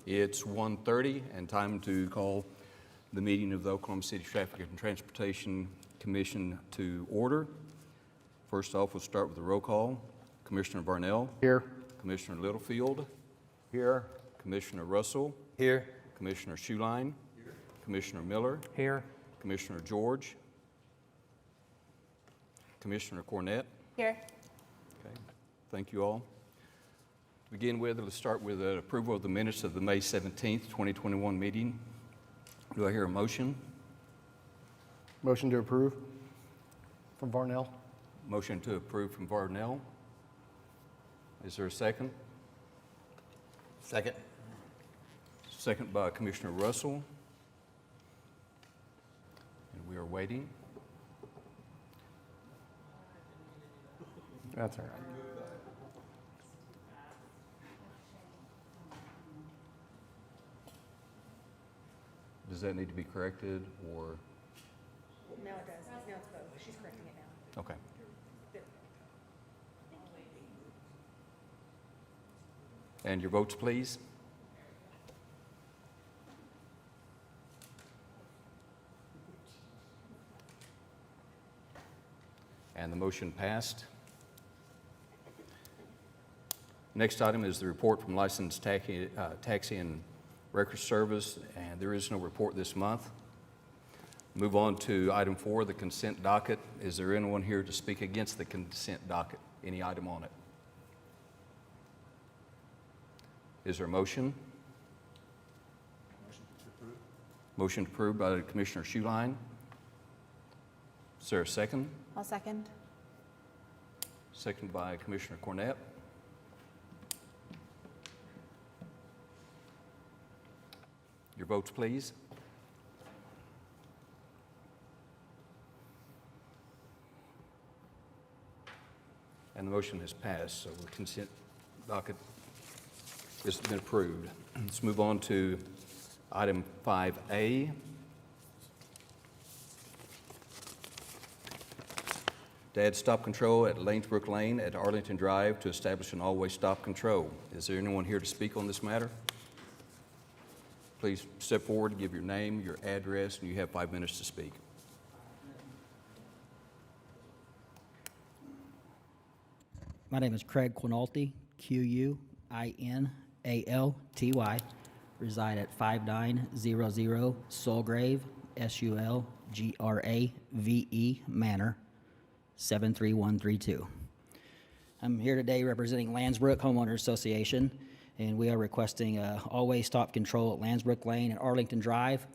It's 1:30 and time to call the meeting of the Oklahoma City Traffic and Transportation Commission to order. First off, we'll start with the roll call. Commissioner Barnell. Here. Commissioner Littlefield. Here. Commissioner Russell. Here. Commissioner Schuline. Here. Commissioner Miller. Here. Commissioner George. Commissioner Cornett. Here. Okay, thank you all. To begin with, let's start with approval of the minutes of the May 17th, 2021 meeting. Do I hear a motion? Motion to approve from Varnell. Motion to approve from Varnell. Is there a second? Second. Second by Commissioner Russell. And we are waiting. That's all right. Does that need to be corrected or? No, it does. Now it's both. She's correcting it now. Okay. And your votes, please. And the motion passed. Next item is the report from Licensed Taxi and Record Service, and there is no report this month. Move on to item 4, the consent docket. Is there anyone here to speak against the consent docket? Any item on it? Is there a motion? Motion to approve. Motion approved by Commissioner Schuline. Is there a second? I'll second. Second by Commissioner Cornett. Your votes, please. And the motion has passed, so the consent docket has been approved. Let's move on to item 5A. To add stop control at Landsbrook Lane at Arlington Drive to establish an all-way stop control. Is there anyone here to speak on this matter? Please step forward, give your name, your address, and you have 5 minutes to speak. My name is Craig Quinalty, Quinalty, reside at 5900 Sulgrave, Sulgrave Manor, 73132. I'm here today representing Landsbrook Homeowners Association, and we are requesting all-way stop control at Landsbrook Lane and Arlington Drive.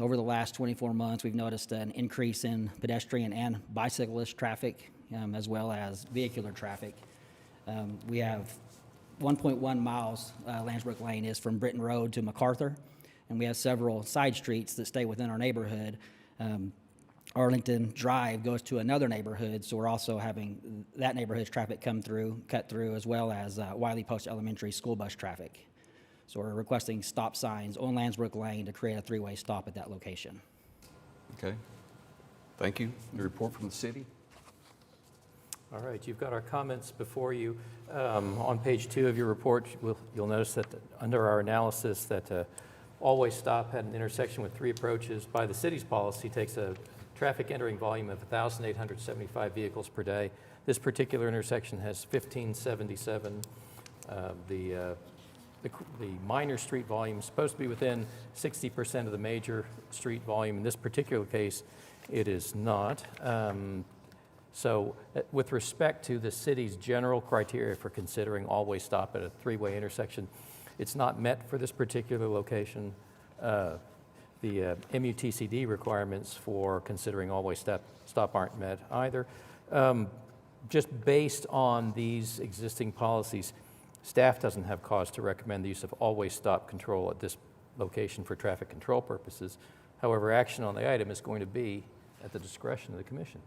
Over the last 24 months, we've noticed an increase in pedestrian and bicyclist traffic, as well as vehicular traffic. We have 1.1 miles Landsbrook Lane is from Britton Road to MacArthur, and we have several side streets that stay within our neighborhood. Arlington Drive goes to another neighborhood, so we're also having that neighborhood's traffic cut through, as well as Wiley Post Elementary school bus traffic. So we're requesting stop signs on Landsbrook Lane to create a 3-way stop at that location. Okay. Thank you. The report from the city. All right, you've got our comments before you. On page 2 of your report, you'll notice that under our analysis that all-way stop had an intersection with 3 approaches. By the city's policy, takes a traffic entering volume of 1,875 vehicles per day. This particular intersection has 1,577. The minor street volume is supposed to be within 60% of the major street volume. In this particular case, it is not. So with respect to the city's general criteria for considering all-way stop at a 3-way intersection, it's not met for this particular location. The MUTCD requirements for considering all-way stop aren't met either. Just based on these existing policies, staff doesn't have cause to recommend the use of all-way stop control at this location for traffic control purposes. However, action on the item is going to be at the discretion of the commission.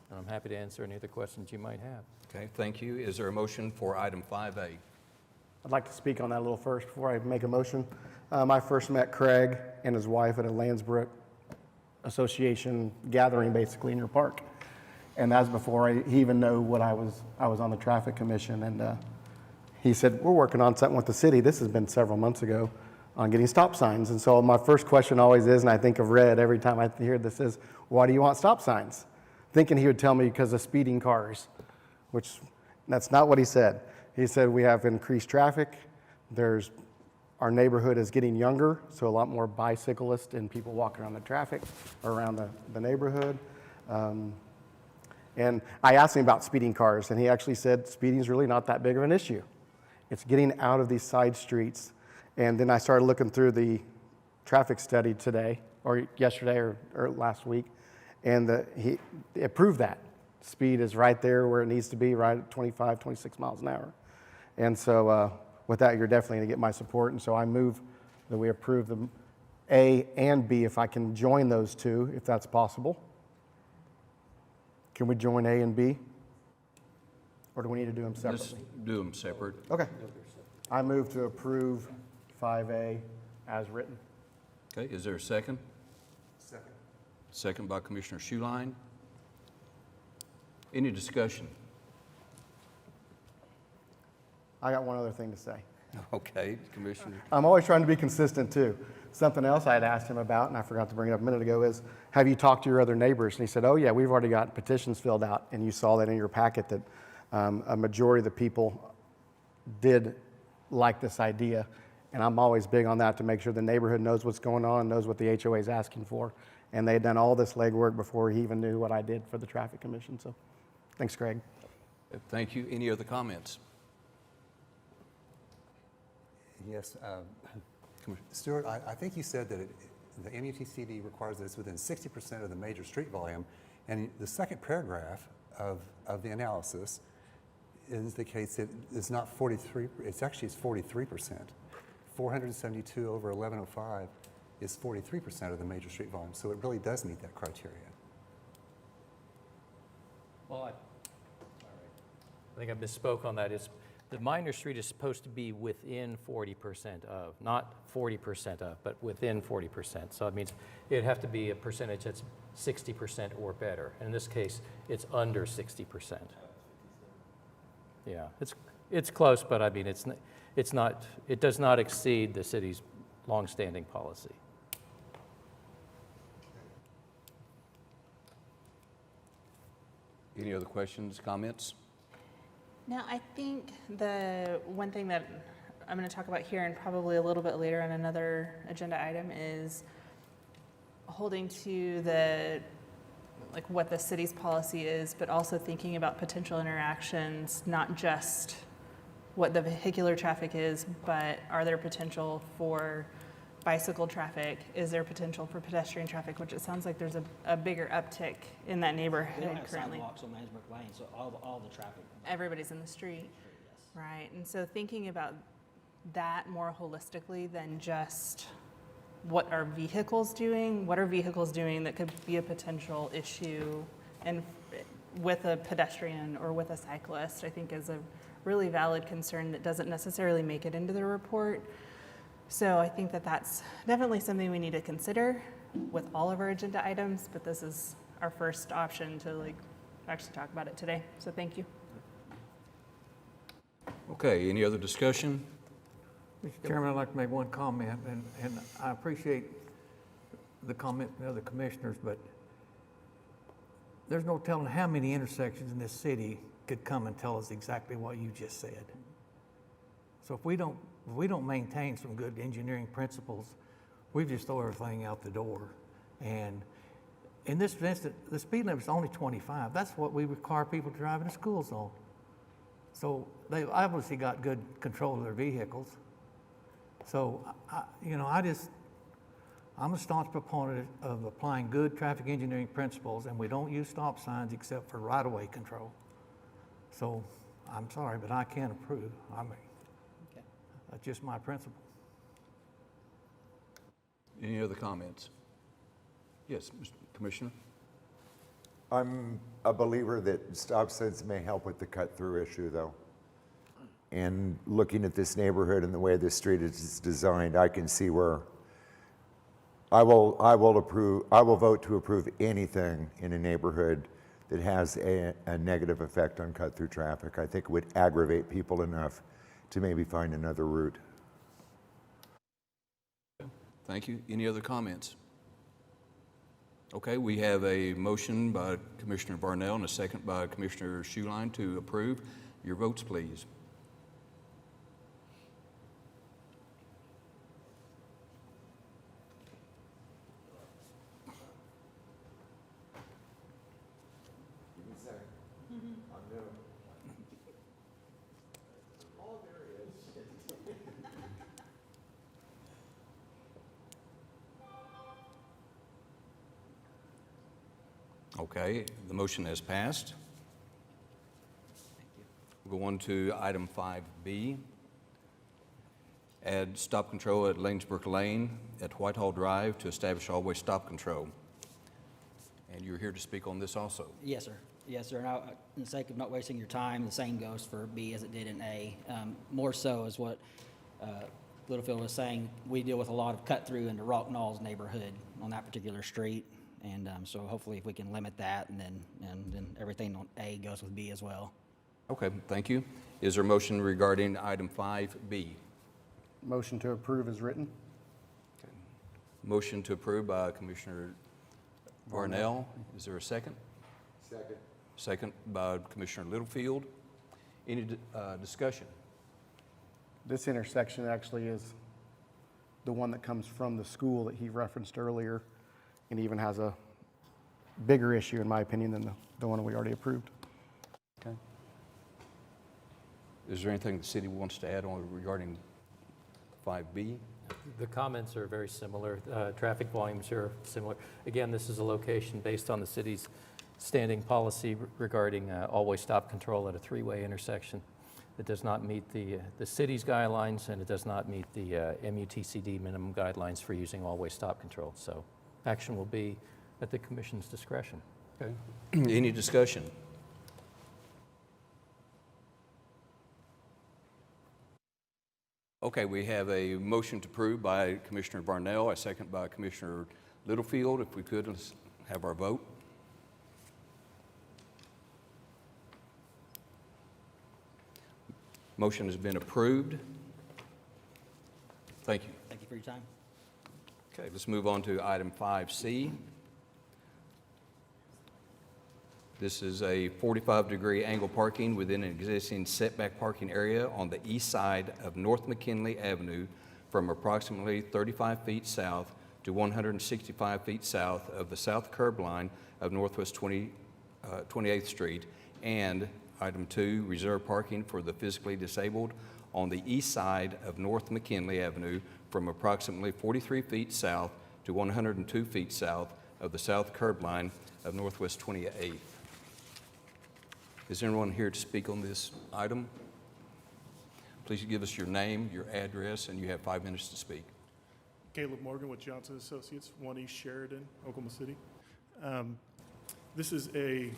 And I'm happy to answer any other questions you might have. Okay, thank you. Is there a motion for item 5A? I'd like to speak on that a little first before I make a motion. I first met Craig and his wife at a Landsbrook Association gathering, basically in your park, and that's before he even knew what I was on the traffic commission. And he said, we're working on something with the city. This has been several months ago on getting stop signs. And so my first question always is, and I think of Red every time I hear this, is, why do you want stop signs? Thinking he would tell me because of speeding cars, which that's not what he said. He said we have increased traffic. Our neighborhood is getting younger, so a lot more bicyclists and people walking around the traffic or around the neighborhood. And I asked him about speeding cars, and he actually said speeding is really not that big of an issue. It's getting out of these side streets. And then I started looking through the traffic study today, or yesterday, or last week, and it proved that. Speed is right there where it needs to be, right at 25, 26 miles an hour. And so with that, you're definitely going to get my support. And so I move that we approve the A and B, if I can join those two, if that's possible. Can we join A and B? Or do we need to do them separately? Just do them separate. Okay. I move to approve 5A as written. Okay, is there a second? Second. Second by Commissioner Schuline. Any discussion? I got one other thing to say. Okay, Commissioner. I'm always trying to be consistent too. Something else I had asked him about, and I forgot to bring it up a minute ago, is have you talked to your other neighbors? And he said, oh yeah, we've already got petitions filled out. And you saw that in your packet that a majority of the people did like this idea. And I'm always big on that, to make sure the neighborhood knows what's going on, knows what the HOA is asking for. And they had done all this legwork before he even knew what I did for the Traffic Commission. So thanks, Craig. Thank you. Any other comments? Yes, Stuart, I think you said that the MUTCD requires that it's within 60% of the major street volume, and the second paragraph of the analysis indicates that it's not 43, it's 43%. 472 over 1105 is 43% of the major street volume, so it really does meet that criteria. Well, I think I misspoke on that. The minor street is supposed to be within 40% of, not 40% of, but within 40%. So it means it'd have to be a percentage that's 60% or better. In this case, it's under 60%. Yeah, it's close, but I mean, it does not exceed the city's longstanding policy. Any other questions, comments? Now, I think the one thing that I'm going to talk about here and probably a little bit later on another agenda item is holding to what the city's policy is, but also thinking about potential interactions, not just what the vehicular traffic is, but are there potential for bicycle traffic? Is there potential for pedestrian traffic? Which it sounds like there's a bigger uptick in that neighborhood We don't have currently. sidewalks on Landsbrook Lane, so all the traffic. Everybody's in the street. Yes. Right, and so thinking about that more holistically than just what are vehicles doing that could be a potential issue, and with a pedestrian or with a cyclist, I think is a really valid concern that doesn't necessarily make it into the report. So I think that that's definitely something we need to consider with all of our agenda items, but this is our first option to actually talk about it today, so thank you. Okay, any other discussion? Mr. Chairman, I'd like to make one comment, and I appreciate the comment from the other commissioners, but there's no telling how many intersections in this city could come and tell us exactly what you just said. So if we don't maintain some good engineering principles, we just throw everything out the door. And in this instance, the speed limit is only 25. That's what we require people to drive in a school zone. So they've obviously got good control of their vehicles. So, I'm a staunch proponent of applying good traffic engineering principles, and we don't use stop signs except for right-of-way control. So, I'm sorry, but I can't approve. Okay. That's just my principle. Any other comments? Yes, Mr. Commissioner? I'm a believer that stop signs may help with the cut-through issue, though. And looking at this neighborhood and the way this street is designed, I can see where I will vote to approve anything in a neighborhood that has a negative effect on cut-through traffic. I think it would aggravate people enough to maybe find another route. Thank you. Any other comments? Okay, we have a motion by Commissioner Barnell and a second by Commissioner Schuline to approve. Your votes, please. Okay, the motion has passed. We'll go on to item 5B. Add stop control at Landsbrook Lane at Whitehall Drive to establish always stop control. And you're here to speak on this also. Yes, sir. Yes, sir. And in the sake of not wasting your time, the same goes for B as it did in A. More so is what Littlefield was saying. We deal with a lot of cut through into Rock Knolls neighborhood on that particular street. And so hopefully if we can limit that, and then everything on A goes with B as well. Okay, thank you. Is there a motion regarding item 5B? Motion to approve is written. Motion to approve by Commissioner Varnell. Is there a second? Second. Second by Commissioner Littlefield. Any discussion? This intersection actually is the one that comes from the school that he referenced earlier, and even has a bigger issue, in my opinion, than the one we already approved. Okay. Is there anything the city wants to add on regarding 5B? The comments are very similar. Traffic volumes are similar. Again, this is a location based on the city's standing policy regarding always stop control at a three-way intersection. It does not meet the city's guidelines, and it does not meet the MUTCD minimum guidelines for using always stop control. So action will be at the commission's discretion. Okay. Any discussion? Okay, we have a motion to approve by Commissioner Barnell, a second by Commissioner Littlefield. If we could, let's have our vote. Motion has been approved. Thank you. Thank you for your time. Okay, let's move on to item 5C. This is a 45-degree angle parking within an existing setback parking area on the east side of North McKinley Avenue from approximately 35 feet south to 165 feet south of the south curb line of Northwest 28th Street. And item 2, reserve parking for the physically disabled on the east side of North McKinley Avenue from approximately 43 feet south to 102 feet south of the south curb line of Northwest 28th. Is anyone here to speak on this item? Please give us your name, your address, and you have 5 minutes to speak. Caleb Morgan with Johnson Associates, 1 East Sheridan, Oklahoma City. This is a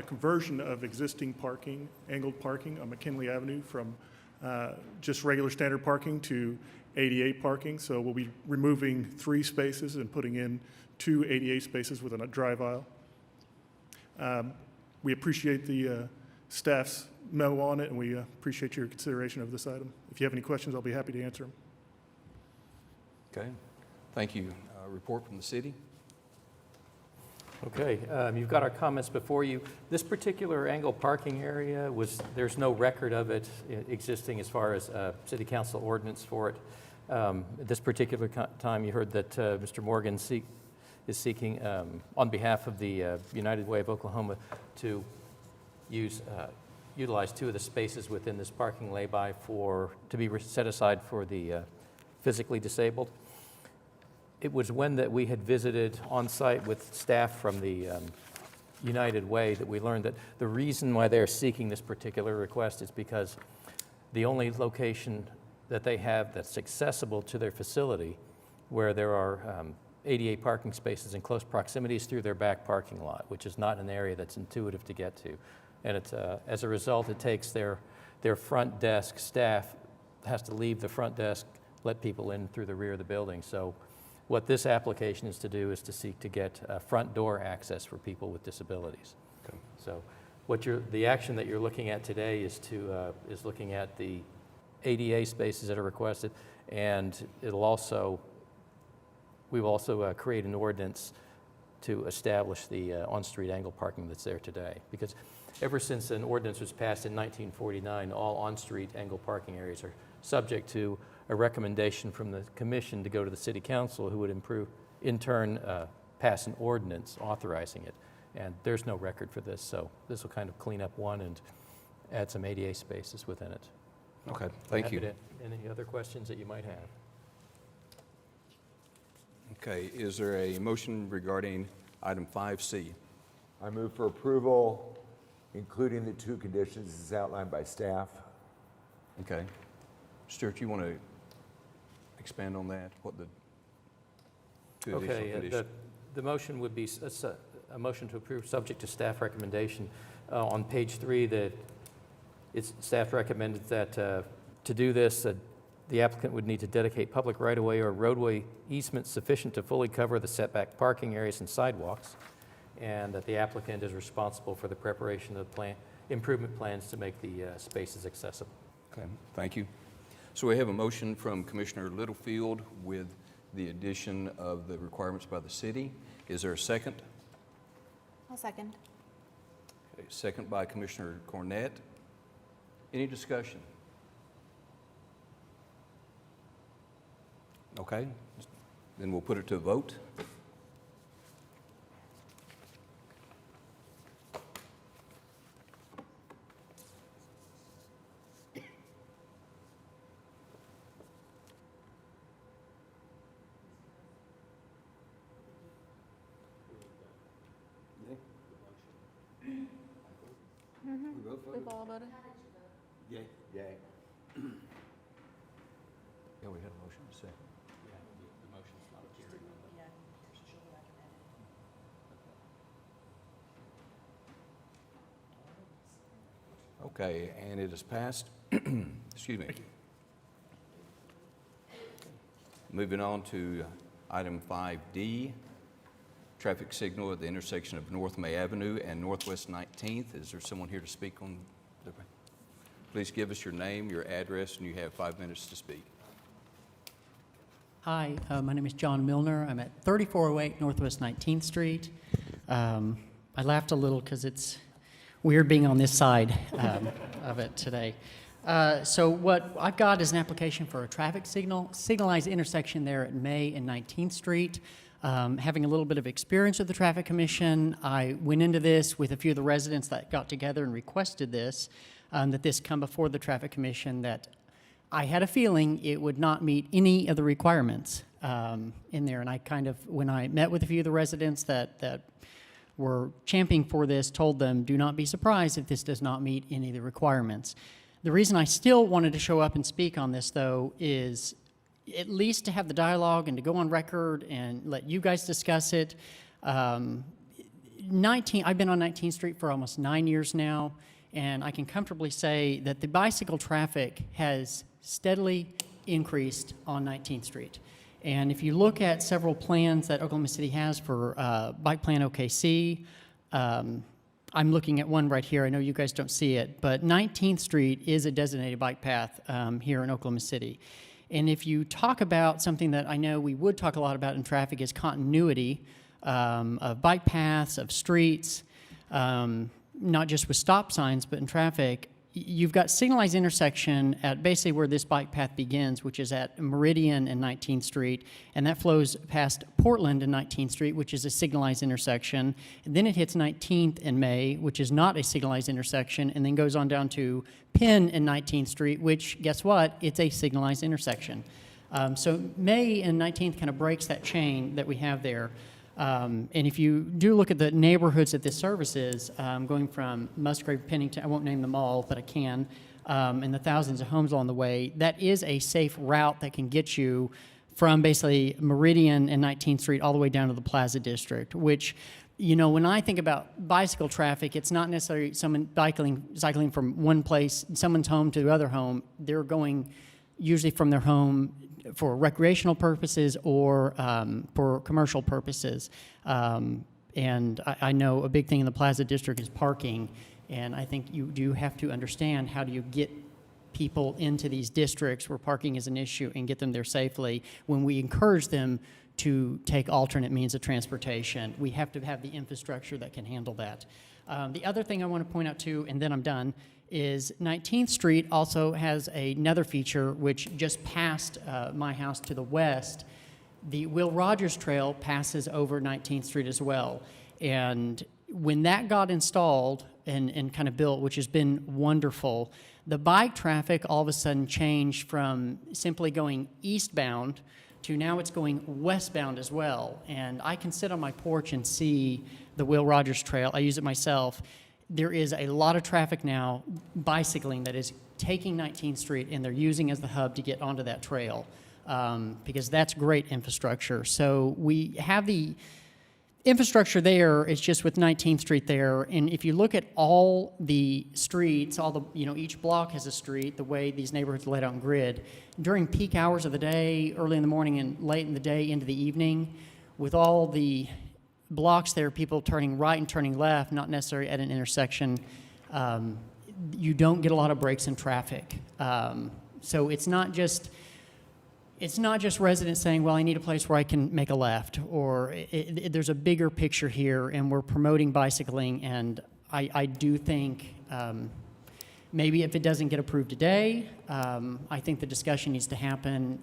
conversion of existing parking, angled parking on McKinley Avenue from just regular standard parking to ADA parking. So we'll be removing 3 spaces and putting in 2 ADA spaces within a drive aisle. We appreciate the staff's memo on it, and we appreciate your consideration of this item. If you have any questions, I'll be happy to answer them. Okay, thank you. Report from the city. Okay, you've got our comments before you. This particular angle parking area there's no record of it existing as far as city council ordinance for it. At this particular time, you heard that Mr. Morgan is seeking, on behalf of the United Way of Oklahoma, to utilize 2 of the spaces within this parking lay-by to be set aside for the physically disabled. It was when that we had visited on-site with staff from the United Way that we learned that the reason why they're seeking this particular request is because the only location that they have that's accessible to their facility where there are ADA parking spaces in close proximity is through their back parking lot, which is not an area that's intuitive to get to. And as a result, it takes their front desk staff has to leave the front desk, let people in through the rear of the building. So what this application is to do is to seek to get front door access for people with disabilities. Okay. So the action that you're looking at today is is looking at the ADA spaces that are requested, and we will also create an ordinance to establish the on-street angle parking that's there today. Because ever since an ordinance was passed in 1949, all on-street angle parking areas are subject to a recommendation from the commission to go to the city council, who would in turn pass an ordinance authorizing it. And there's no record for this, so this will kind of clean up one and add some ADA spaces within it. Okay, thank you. Any other questions that you might have? Okay, is there a motion regarding item 5C? I move for approval, including the 2 conditions as outlined by staff. Okay. Stuart, you want to expand on that? What the 2 additional Okay, conditions? the motion would be a motion to approve subject to staff recommendation. On page 3, staff recommended that to do this, the applicant would need to dedicate public right-of-way or roadway easement sufficient to fully cover the setback parking areas and sidewalks, and that the applicant is responsible for the preparation of improvement plans to make the spaces accessible. Okay, thank you. So we have a motion from Commissioner Littlefield with the addition of the requirements by the city. Is there a second? I'll second. Okay, second by Commissioner Cornett. Any discussion? Okay, then we'll put it to a vote. We've all voted. Yay. Yay. Yeah, we had a motion to second. Okay, and it is passed. Excuse me. Moving on to item 5D, traffic signal at the intersection of North May Avenue and Northwest 19th. Is there someone here to speak on the? Please give us your name, your address, and you have 5 minutes to speak. Hi, my name is John Milner. I'm at 3408 Northwest 19th Street. I laughed a little because it's weird being on this side of it today. So what I've got is an application for a traffic signalized intersection there at May and 19th Street. Having a little bit of experience with the Traffic Commission, I went into this with a few of the residents that got together and requested this, that this come before the Traffic Commission, that I had a feeling it would not meet any of the requirements in there. And I kind of, when I met with a few of the residents that were championing for this, told them, do not be surprised if this does not meet any of the requirements. The reason I still wanted to show up and speak on this, though, is at least to have the dialogue and to go on record and let you guys discuss it. I've been on 19th Street for almost 9 years now, and I can comfortably say that the bicycle traffic has steadily increased on 19th Street. And if you look at several plans that Oklahoma City has for Bike Plan OKC, I'm looking at one right here. I know you guys don't see it, but 19th Street is a designated bike path here in Oklahoma City. And if you talk about something that I know we would talk a lot about in traffic is continuity of bike paths, of streets, not just with stop signs, but in traffic, you've got signalized intersection at basically where this bike path begins, which is at Meridian and 19th Street, and that flows past Portland and 19th Street, which is a signalized intersection. And then it hits 19th and May, which is not a signalized intersection, and then goes on down to Penn and 19th Street, which, guess what? It's a signalized intersection. So May and 19th kind of breaks that chain that we have there. And if you do look at the neighborhoods that this services, going from Musgrave, Pennington, I won't name them all, but I can, and the thousands of homes along the way, that is a safe route that can get you from basically Meridian and 19th Street all the way down to the Plaza District, which, you know, when I think about bicycle traffic, it's not necessarily someone cycling from one place, someone's home to the other home. They're going usually from their home for recreational purposes or for commercial purposes. And I know a big thing in the Plaza District is parking. And I think you do have to understand, how do you get people into these districts where parking is an issue and get them there safely when we encourage them to take alternate means of transportation. We have to have the infrastructure that can handle that. The other thing I want to point out too, and then I'm done, is 19th Street also has another feature which just passed my house to the west. The Will Rogers Trail passes over 19th Street as well. And when that got installed and kind of built, which has been wonderful, the bike traffic all of a sudden changed from simply going eastbound to now it's going westbound as well. And I can sit on my porch and see the Will Rogers Trail. I use it myself. There is a lot of traffic now bicycling that is taking 19th Street, and they're using as the hub to get onto that trail, because that's great infrastructure. So we have the infrastructure there. It's just with 19th Street there. And if you look at all the streets, each block has a street, the way these neighborhoods are laid out in grid, during peak hours of the day, early in the morning and late in the day into the evening, with all the blocks there, people turning right and turning left, not necessarily at an intersection, you don't get a lot of breaks in traffic. So it's not just residents saying, well, I need a place where I can make a left, or there's a bigger picture here, and we're promoting bicycling, and I do think maybe if it doesn't get approved today, I think the discussion needs to happen.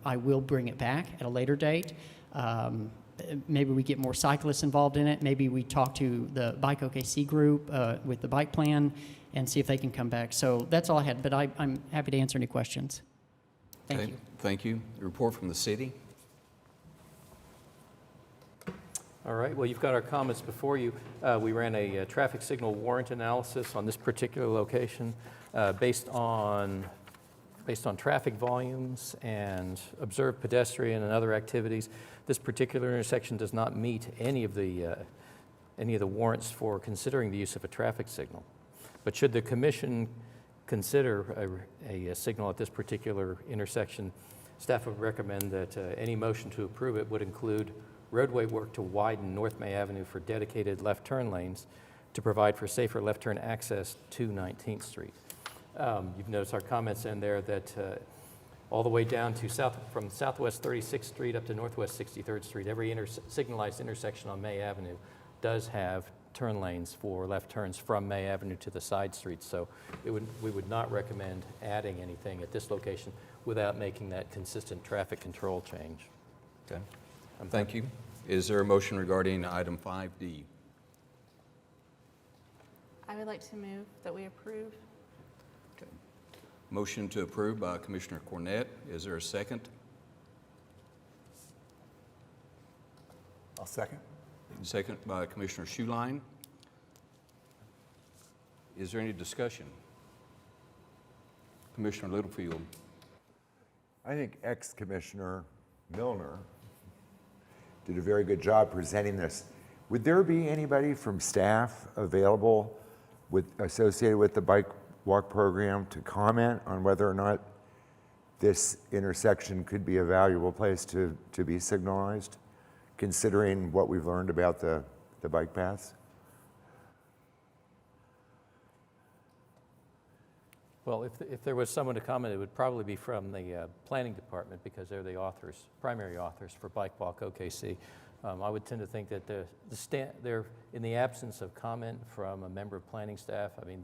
I will bring it back at a later date. Maybe we get more cyclists involved in it. Maybe we talk to the Bike OKC group with the bike plan and see if they can come back. So that's all I had, but I'm happy to answer any questions. Thank you. Thank you. The report from the city. All right, well, you've got our comments before you. We ran a traffic signal warrant analysis on this particular location based on traffic volumes and observed pedestrian and other activities. This particular intersection does not meet any of the warrants for considering the use of a traffic signal. But should the commission consider a signal at this particular intersection, staff would recommend that any motion to approve it would include roadway work to widen North May Avenue for dedicated left turn lanes to provide for safer left turn access to 19th Street. You've noticed our comments in there that all the way down to from Southwest 36th Street up to Northwest 63rd Street, every signalized intersection on May Avenue does have turn lanes for left turns from May Avenue to the side streets. So we would not recommend adding anything at this location without making that consistent traffic control change. Okay. Thank you. Is there a motion regarding item 5D? I would like to move that we approve. Okay. Motion to approve by Commissioner Cornett. Is there a second? I'll second. Second by Commissioner Schuline. Is there any discussion? Commissioner Littlefield. I think ex-Commissioner Milner did a very good job presenting this. Would there be anybody from staff available associated with the bike walk program to comment on whether or not this intersection could be a valuable place to be signalized, considering what we've learned about the bike paths? Well, if there was someone to comment, it would probably be from the planning department, because they're the authors, primary authors for Bike Walk OKC. I would tend to think that they're in the absence of comment from a member of planning staff. I mean,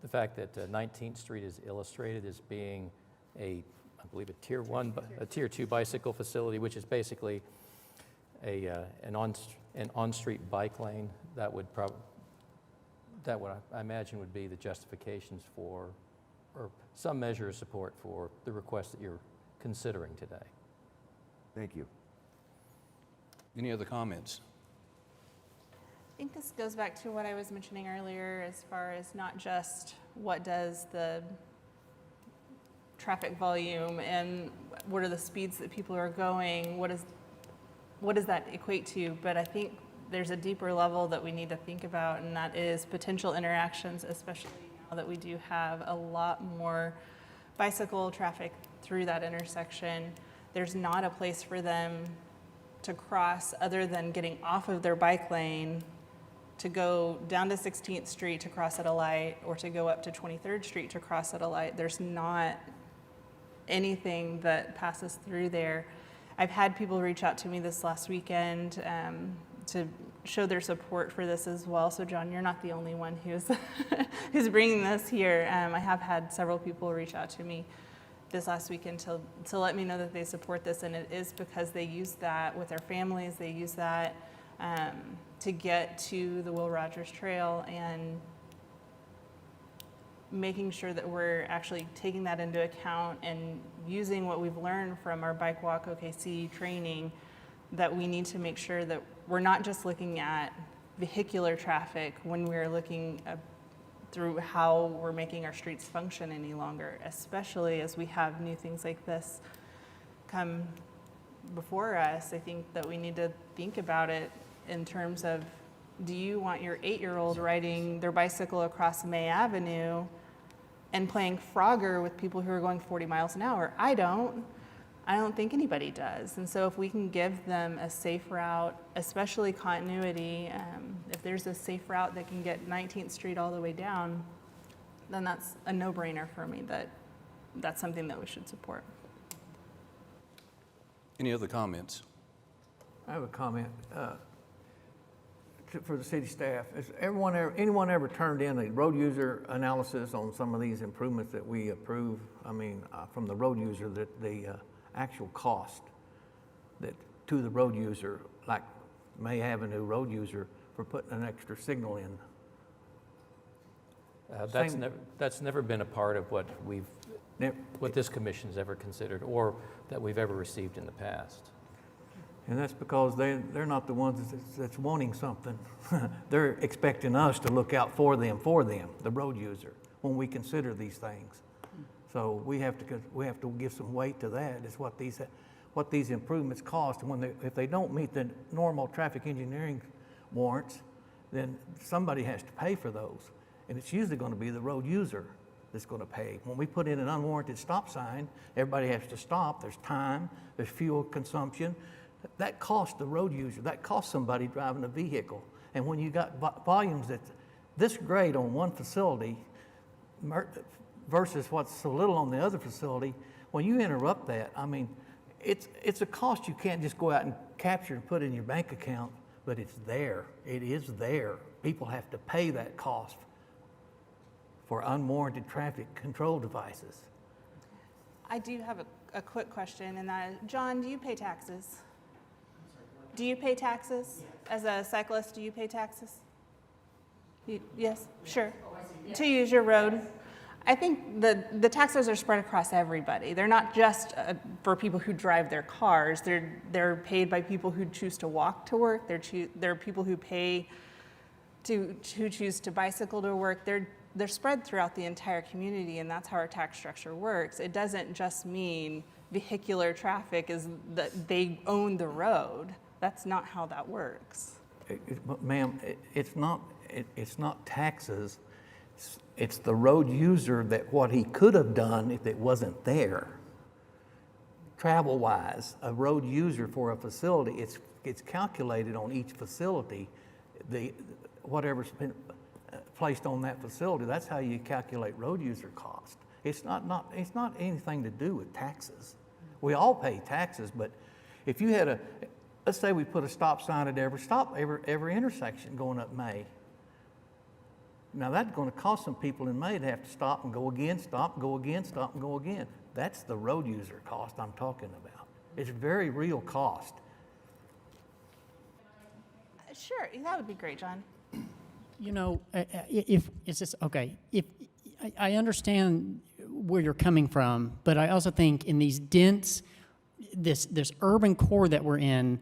the fact that 19th Street is illustrated as being I believe a tier 2 bicycle facility, which is basically an on-street bike lane, that would I imagine would be the justifications for, or some measure of support for the request that you're considering today. Thank you. Any other comments? I think this goes back to what I was mentioning earlier, as far as not just what does the traffic volume and what are the speeds that people are going, what does that equate to, but I think there's a deeper level that we need to think about, and that is potential interactions, especially now that we do have a lot more bicycle traffic through that intersection. There's not a place for them to cross other than getting off of their bike lane to go down to 16th Street to cross at a light or to go up to 23rd Street to cross at a light. There's not anything that passes through there. I've had people reach out to me this last weekend to show their support for this as well. So John, you're not the only one who's who's bringing this here. I have had several people reach out to me this last weekend to let me know that they support this, and it is because they use that with their families. They use that to get to the Will Rogers Trail, and making sure that we're actually taking that into account and using what we've learned from our Bike Walk OKC training, that we need to make sure that we're not just looking at vehicular traffic when we're looking through how we're making our streets function any longer, especially as we have new things like this come before us. I think that we need to think about it in terms of, do you want your 8-year-old riding their bicycle across May Avenue and playing Frogger with people who are going 40 miles an hour? I don't think anybody does. And so if we can give them a safe route, especially continuity, if there's a safe route that can get 19th Street all the way down, then that's a no-brainer for me, that's something that we should support. Any other comments? I have a comment for the city staff. Has anyone ever turned in a road user analysis on some of these improvements that we approve? I mean, from the road user, that the actual cost that to the road user, like May Avenue road user, for putting an extra signal in. That's never been a part of what what this commission's ever considered, or that we've ever received in the past. And that's because they're not the ones that's wanting something. They're expecting us to look out for them, the road user, when we consider these things. So we have to give some weight to that. Is what these improvements cost. And if they don't meet the normal traffic engineering warrants, then somebody has to pay for those. And it's usually going to be the road user that's going to pay. When we put in an unwarranted stop sign, everybody has to stop. There's time, there's fuel consumption. That costs the road user. That costs somebody driving a vehicle. And when you got volumes that's this great on one facility versus what's so little on the other facility, when you interrupt that, I mean, it's a cost you can't just go out and capture and put in your bank account, but it's there. It is there. People have to pay that cost for unwarranted traffic control devices. I do have a quick question, and that, John, do you pay taxes? Do you pay taxes? As a cyclist, do you pay taxes? Yes, sure. To use your road. I think the taxes are spread across everybody. They're not just for people who drive their cars. They're paid by people who choose to walk to work. There are people who pay who choose to bicycle to work. They're spread throughout the entire community, and that's how our tax structure works. It doesn't just mean vehicular traffic is that they own the road. That's not how that works. Ma'am, it's not taxes. It's the road user that what he could have done if it wasn't there. Travel-wise, a road user for a facility, it's calculated on each facility, whatever's been placed on that facility. That's how you calculate road user cost. It's not anything to do with taxes. We all pay taxes, but if you had let's say we put a stop sign at every intersection going up May. Now that's going to cost some people in May to have to stop and go again, stop, go again, stop and go again. That's the road user cost I'm talking about. It's very real cost. Sure, that would be great, John. You know, if I understand where you're coming from, but I also think in these dense, this urban core that we're in,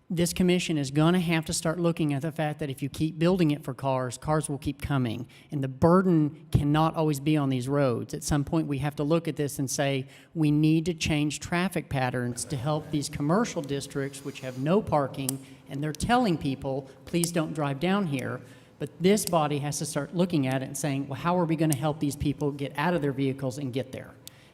this commission is going to have to start looking at the fact that if you keep building it for cars will keep coming. And the burden cannot always be on these roads. At some point, we have to look at this and say, we need to change traffic patterns to help these commercial districts, which have no parking, and they're telling people, please don't drive down here. But this body has to start looking at it and saying, well, how are we going to help these people get out of their vehicles and get there?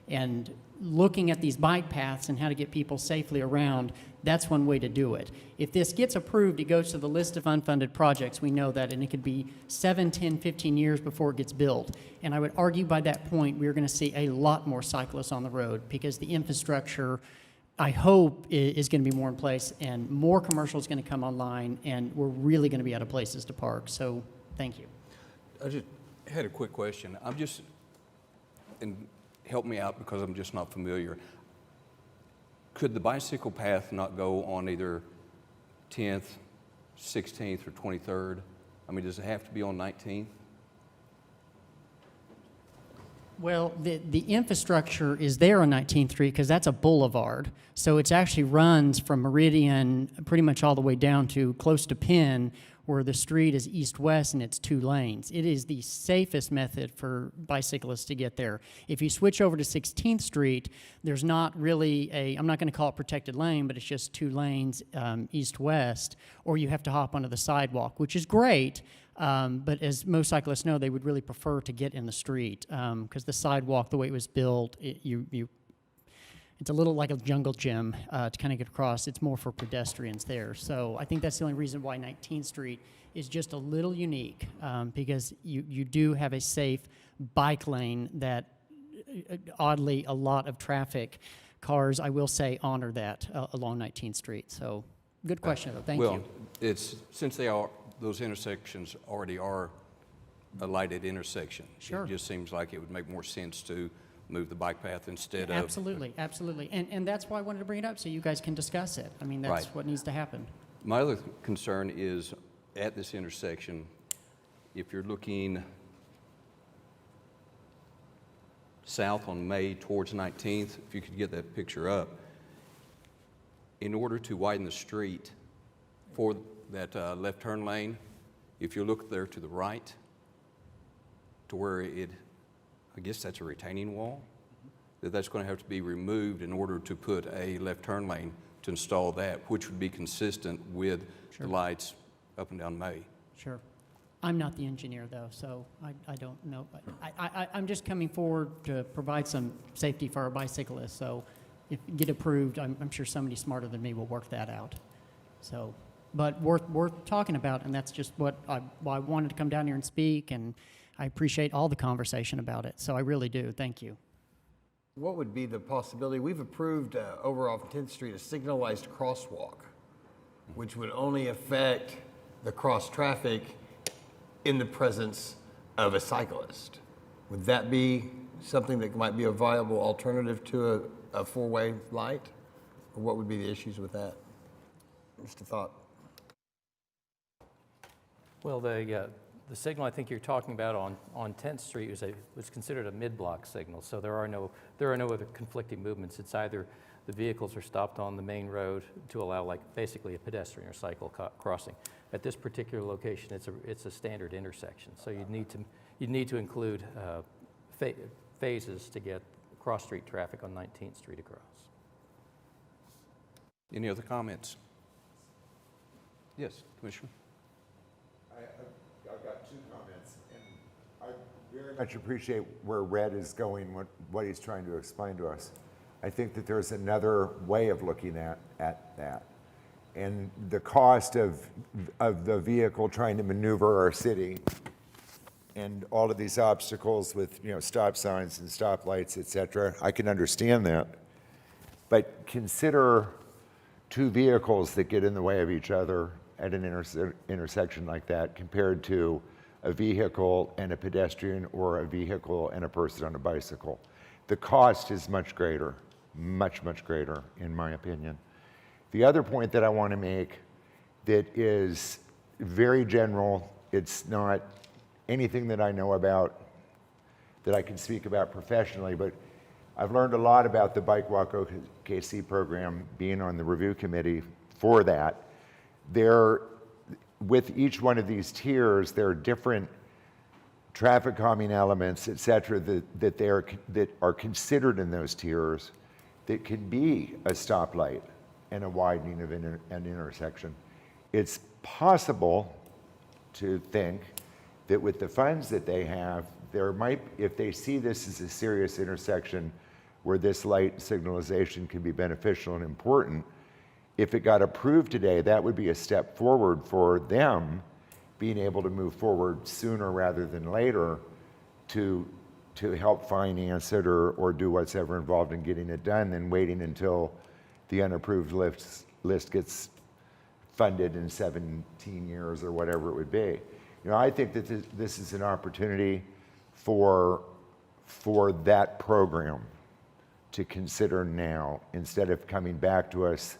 And looking at these bike paths and how to get people safely around, That's one way to do it. If this gets approved, it goes to the list of unfunded projects. We know that, and it could be 7, 10, 15 years before it gets built. And I would argue by that point, we're going to see a lot more cyclists on the road because the infrastructure, I hope, is going to be more in place, and more commercial is going to come online, and we're really going to be out of places to park. So thank you. I just had a quick question. And help me out because I'm just not familiar. Could the bicycle path not go on either 10th, 16th, or 23rd? I mean, does it have to be on 19th? Well, the infrastructure is there on 19th Street because that's a boulevard. So it actually runs from Meridian pretty much all the way down to close to Penn, where the street is east-west and it's 2 lanes. It is the safest method for bicyclists to get there. If you switch over to 16th Street, there's not really I'm not going to call it protected lane, but it's just 2 lanes east-west, or you have to hop onto the sidewalk, which is great. But as most cyclists know, they would really prefer to get in the street because the sidewalk, the way it was built, it's a little like a jungle gym to kind of get across. It's more for pedestrians there. So I think that's the only reason why 19th Street is just a little unique because you do have a safe bike lane that, oddly, a lot of traffic cars, I will say, honor that along 19th Street. So good question, though. Thank you. Well, since those intersections already are a lighted intersection. Sure. It just seems like it would make more sense to move the bike path instead of. Absolutely, absolutely. And that's why I wanted to bring it up, so you guys can discuss it. I mean, that's Right. what needs to happen. My other concern is at this intersection, if you're looking south on May towards 19th, if you could get that picture up, in order to widen the street for that left turn lane, if you look there to the right, to where I guess that's a retaining wall, that's going to have to be removed in order to put a left turn lane to install that, which would be consistent with the lights up and down May. Sure. I'm not the engineer, though, so I don't know. I'm just coming forward to provide some safety for our bicyclists. So if you get approved, I'm sure somebody smarter than me will work that out. So, but worth talking about, and that's just why I wanted to come down here and speak, and I appreciate all the conversation about it. So I really do. Thank you. What would be the possibility? We've approved over off 10th Street a signalized crosswalk, which would only affect the cross traffic in the presence of a cyclist. Would that be something that might be a viable alternative to a 4-way light? Or what would be the issues with that? Just a thought. Well, the signal I think you're talking about on 10th Street was considered a mid-block signal, so there are no other conflicting movements. It's either the vehicles are stopped on the main road to allow basically a pedestrian or cycle crossing. At this particular location, it's a standard intersection, so you'd need to include phases to get cross-street traffic on 19th Street across. Any other comments? Yes, Commissioner. I've got 2 comments, and I very much appreciate where Red is going, what he's trying to explain to us. I think that there's another way of looking at that. And the cost of the vehicle trying to maneuver our city and all of these obstacles with stop signs and stoplights, et cetera, I can understand that. But consider 2 vehicles that get in the way of each other at an intersection like that compared to a vehicle and a pedestrian or a vehicle and a person on a bicycle. The cost is much greater, much, much greater, in my opinion. The other point that I want to make that is very general, it's not anything that I know about that I can speak about professionally, but I've learned a lot about the Bike Walk OKC program being on the review committee for that. With each one of these tiers, there are different traffic calming elements, et cetera, that are considered in those tiers that could be a stoplight and a widening of an intersection. It's possible to think that with the funds that they have, if they see this as a serious intersection where this light signalization can be beneficial and important, if it got approved today, that would be a step forward for them being able to move forward sooner rather than later to help finance it or do whatever involved in getting it done than waiting until the unapproved list gets funded in 17 years or whatever it would be. You know, I think that this is an opportunity for that program to consider now instead of coming back to us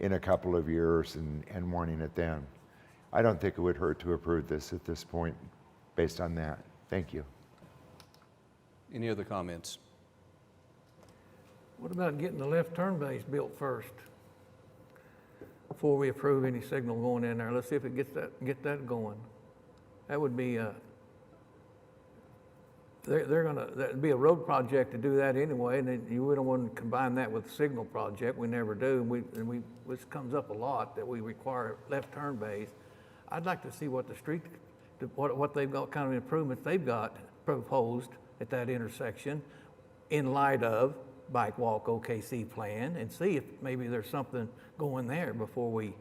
in a couple of years and wanting it then. I don't think it would hurt to approve this at this point based on that. Thank you. Any other comments? What about getting the left turn bays built first? Before we approve any signal going in there, let's see if it get that going. That would be, that'd be a road project to do that anyway, and then you wouldn't want to combine that with a signal project. We never do, this comes up a lot that we require left turn bays. I'd like to see what the street, what they've got, kind of improvements they've got proposed at that intersection in light of Bike Walk OKC plan, and see if maybe there's something going there before we,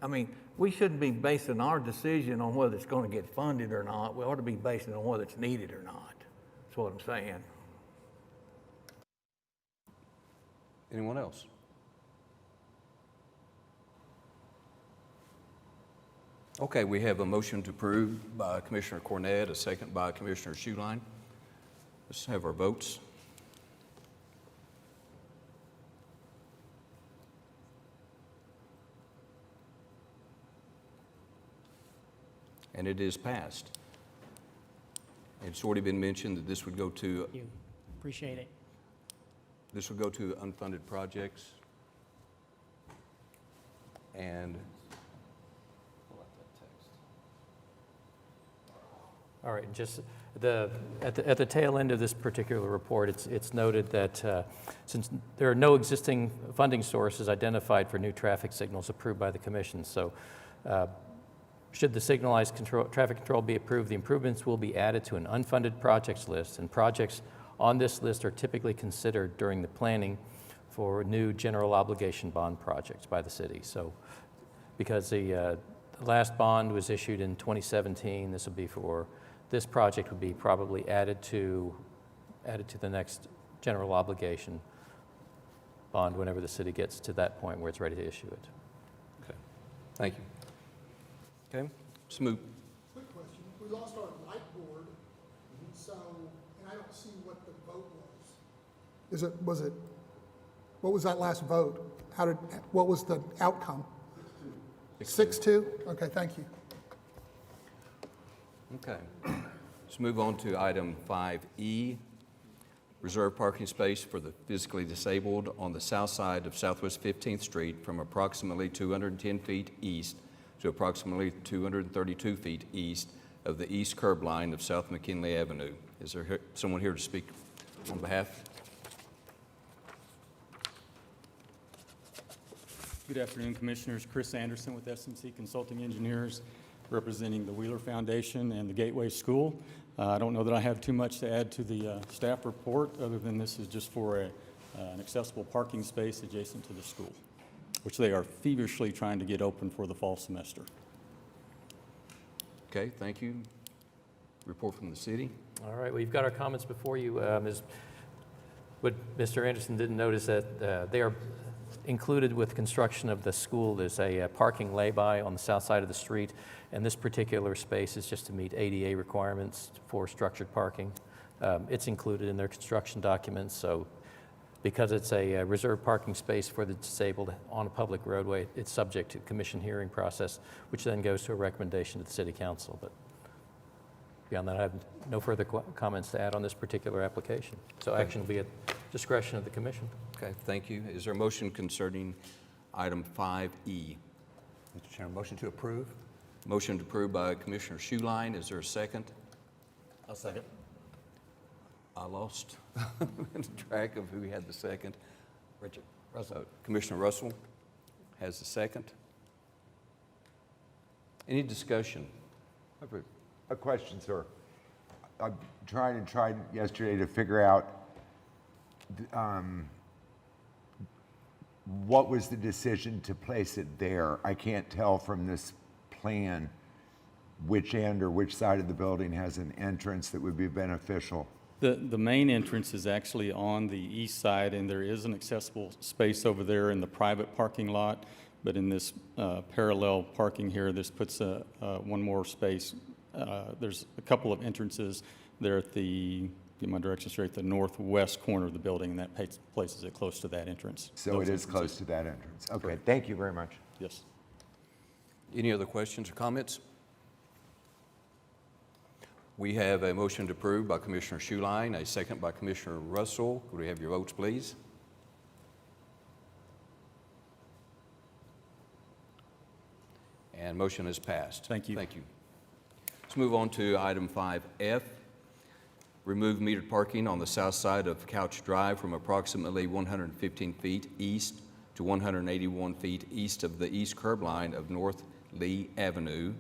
I mean, we shouldn't be basing our decision on whether it's going to get funded or not. We ought to be basing it on whether it's needed or not. That's what I'm saying. Anyone else? Okay, we have a motion to approve by Commissioner Cornett, a second by Commissioner Schuline. Let's have our votes. And it is passed. It's already been mentioned that this would go to, Thank you. Appreciate it. this would go to unfunded projects. And All right, just at the tail end of this particular report, it's noted that since there are no existing funding sources identified for new traffic signals approved by the commission, so should the signalized traffic control be approved, the improvements will be added to an unfunded projects list, and projects on this list are typically considered during the planning for new general obligation bond projects by the city. So because the last bond was issued in 2017, this project would be probably added to the next general obligation bond whenever the city gets to that point where it's ready to issue it. okay, thank you. Okay, Smoot. Quick question. We lost our light board, so, and I don't see what the vote was. What was that last vote? What was the outcome? 6-2? Okay, thank you. Okay, let's move on to item 5E, reserve parking space for the physically disabled on the south side of Southwest 15th Street from approximately 210 feet east to approximately 232 feet east of the east curb line of South McKinley Avenue. Is there someone here to speak on behalf? Good afternoon, Commissioners. Chris Anderson with SMC Consulting Engineers, representing the Wheeler Foundation and the Gateway School. I don't know that I have too much to add to the staff report, other than this is just for an accessible parking space adjacent to the school, which they are feverishly trying to get open for the fall semester. Okay, thank you. Report from the city. All right, well, you've got our comments before you. What Mr. Anderson didn't notice that they are included with construction of the school. There's a parking lay-by on the south side of the street, and this particular space is just to meet ADA requirements for structured parking. It's included in their construction documents, so because it's a reserved parking space for the disabled on a public roadway, it's subject to commission hearing process, which then goes to a recommendation to the city council. But beyond that, I have no further comments to add on this particular application. So action will be at discretion of the commission. Okay, thank you. Is there a motion concerning item 5E? Mr. Chairman, motion to approve. Motion approved by Commissioner Schuline. Is there a second? I'll second. I lost track of who had the second. Richard Russell. Commissioner Russell has the second. Any discussion? I have a question, sir. I'm tried yesterday to figure out what was the decision to place it there? I can't tell from this plan which end or which side of the building has an entrance that would be beneficial. The main entrance is actually on the east side, and there is an accessible space over there in the private parking lot. But in this parallel parking here, this puts one more space. There's a couple of entrances there at the, get my direction straight, the northwest corner of the building, and that places it close to that entrance. So it is close to that entrance. Okay, thank you very much. Yes. Any other questions or comments? We have a motion to approve by Commissioner Schuline, a second by Commissioner Russell. Could we have your votes, please? And motion is passed. Thank you. Thank you. Let's move on to item 5F. Remove metered parking on the south side of Couch Drive from approximately 115 feet east to 181 feet east of the east curb line of North Lee Avenue.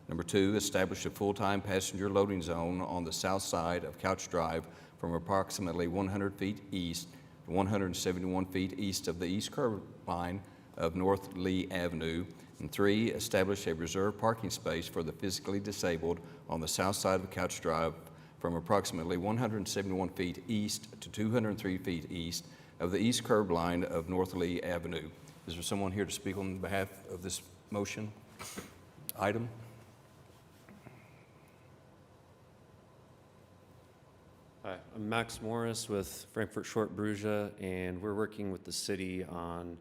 Number 2, establish a full-time passenger loading zone on the south side of Couch Drive from approximately 100 feet east to 171 feet east of the east curb line of North Lee Avenue. And 3, establish a reserved parking space for the physically disabled on the south side of Couch Drive from approximately 171 feet east to 203 feet east of the east curb line of North Lee Avenue. Is there someone here to speak on behalf of this motion item? Hi, I'm Max Morris with Frankfurt Short Brugia, and we're working with the city on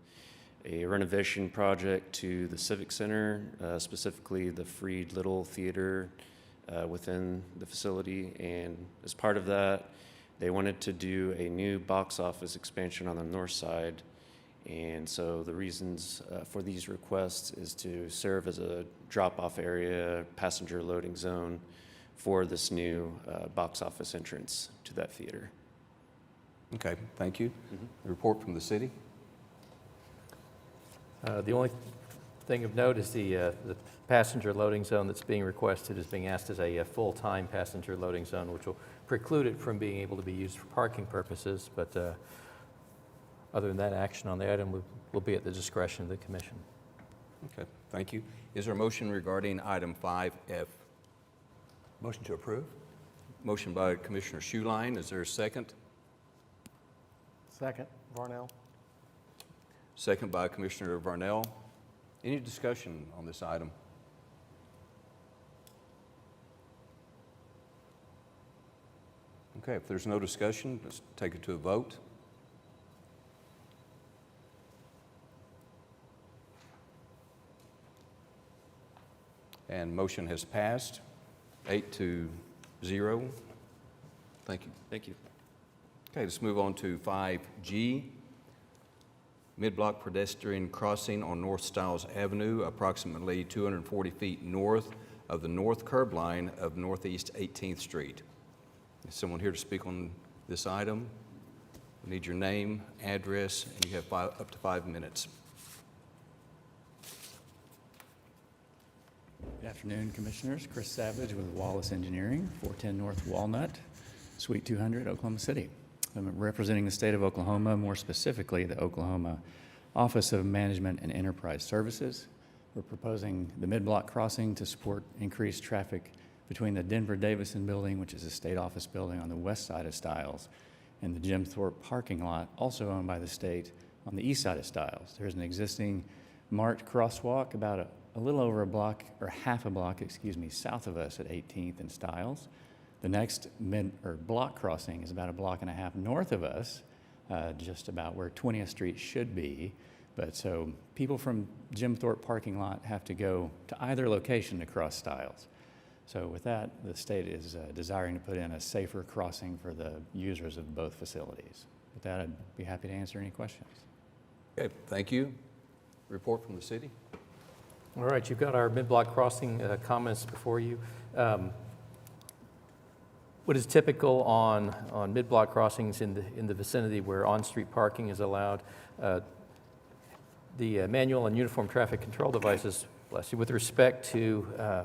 a renovation project to the Civic Center, specifically the Freed Little Theater within the facility. And as part of that, they wanted to do a new box office expansion on the north side. And so the reasons for these requests is to serve as a drop-off area, passenger loading zone for this new box office entrance to that theater. Okay, thank you. A report from the city. The only thing of note is the passenger loading zone that's being requested is being asked as a full-time passenger loading zone, which will preclude it from being able to be used for parking purposes. But other than that, action on the item will be at the discretion of the commission. Okay, thank you. Is there a motion regarding item 5F? Motion to approve? Motion by Commissioner Schuline. Is there a second? Second, Varnell. Second by Commissioner Varnell. Any discussion on this item? Okay, if there's no discussion, let's take it to a vote. And motion has passed, 8-0. Thank you. Thank you. Okay, let's move on to 5G. Midblock pedestrian crossing on North Stiles Avenue, approximately 240 feet north of the north curb line of Northeast 18th Street. Is someone here to speak on this item? We need your name, address, and you have up to 5 minutes. Good afternoon, Commissioners. Chris Savage with Wallace Engineering, 410 North Walnut, Suite 200, Oklahoma City. I'm representing the state of Oklahoma, more specifically the Oklahoma Office of Management and Enterprise Services. We're proposing the Midblock crossing to support increased traffic between the Denver-Davison building, which is a state office building on the west side of Stiles, and the Jim Thorpe parking lot, also owned by the state, on the east side of Stiles. There's an existing marked crosswalk about a little over a block, or half a block, south of us at 18th and Stiles. The next block crossing is about a block and a half north of us, just about where 20th Street should be. But so people from Jim Thorpe parking lot have to go to either location to cross Stiles. So with that, the state is desiring to put in a safer crossing for the users of both facilities. With that, I'd be happy to answer any questions. Okay, thank you. Report from the city. All right, you've got our mid-block crossing comments before you. What is typical on mid-block crossings in the vicinity where on-street parking is allowed, the manual and uniform traffic control devices, bless you, with respect to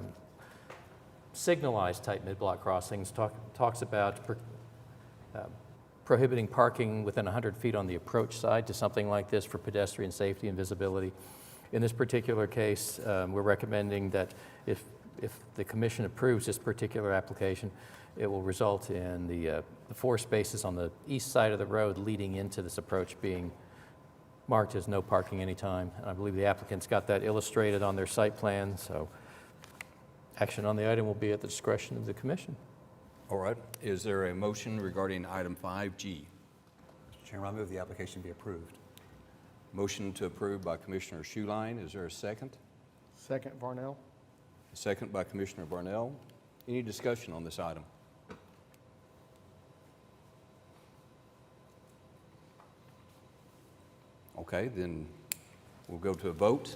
signalized type mid-block crossings talks about prohibiting parking within 100 feet on the approach side to something like this for pedestrian safety and visibility. In this particular case, we're recommending that if the commission approves this particular application, it will result in the 4 spaces on the east side of the road leading into this approach being marked as no parking anytime. And I believe the applicant's got that illustrated on their site plan, so action on the item will be at the discretion of the commission. All right. Is there a motion regarding item 5G? Mr. Chairman, I move the application be approved. Motion to approve by Commissioner Schuline. Is there a second? Second, Varnell. A second by Commissioner Varnell. Any discussion on this item? Okay, then we'll go to a vote.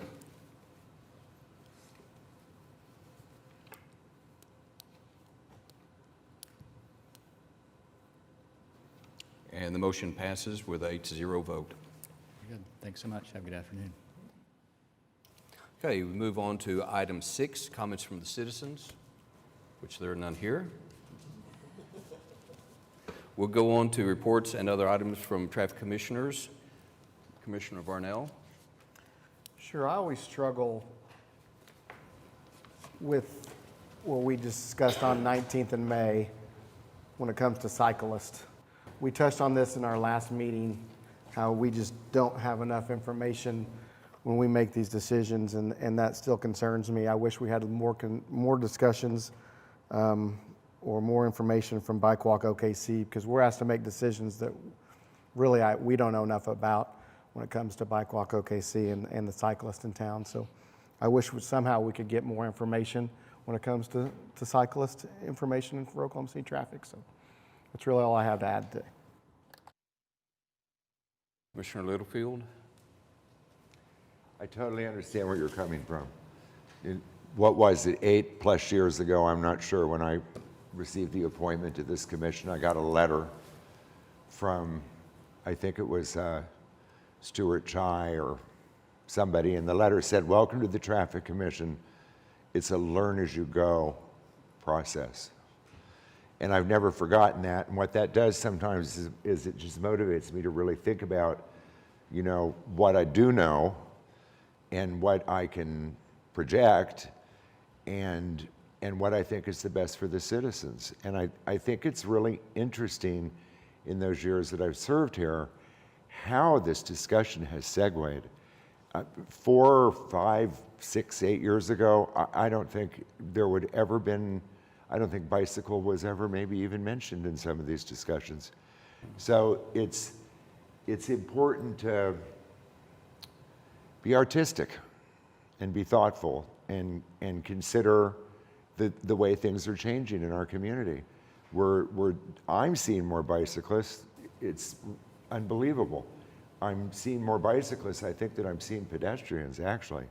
And the motion passes with a 8-0 vote. Good. Thanks so much. Have a good afternoon. Okay, we move on to item 6, comments from the citizens, which there are none here. We'll go on to reports and other items from traffic commissioners. Commissioner Varnell. Sure, I always struggle with what we discussed on 19th in May when it comes to cyclists. We touched on this in our last meeting, how we just don't have enough information when we make these decisions, and that still concerns me. I wish we had more discussions or more information from Bike Walk OKC, because we're asked to make decisions that really we don't know enough about when it comes to Bike Walk OKC and the cyclists in town. So I wish somehow we could get more information when it comes to cyclist information for Oklahoma City traffic. So that's really all I have to add today. Commissioner Littlefield. I totally understand where you're coming from. What was it, 8+ years ago, I'm not sure, when I received the appointment to this commission, I got a letter from, I think it was Stuart Chai or somebody, and the letter said, "Welcome to the Traffic Commission. It's a learn-as-you-go process." And I've never forgotten that, and what that does sometimes is it just motivates me to really think about, you know, what I do know and what I can project and what I think is the best for the citizens. And I think it's really interesting in those years that I've served here how this discussion has segued. 4, 5, 6, 8 years ago, I don't think there would ever been, I don't think bicycle was ever maybe even mentioned in some of these discussions. So it's important to be artistic and be thoughtful and consider the way things are changing in our community. I'm seeing more bicyclists. It's unbelievable. I'm seeing more bicyclists, I think, than I'm seeing pedestrians, actually.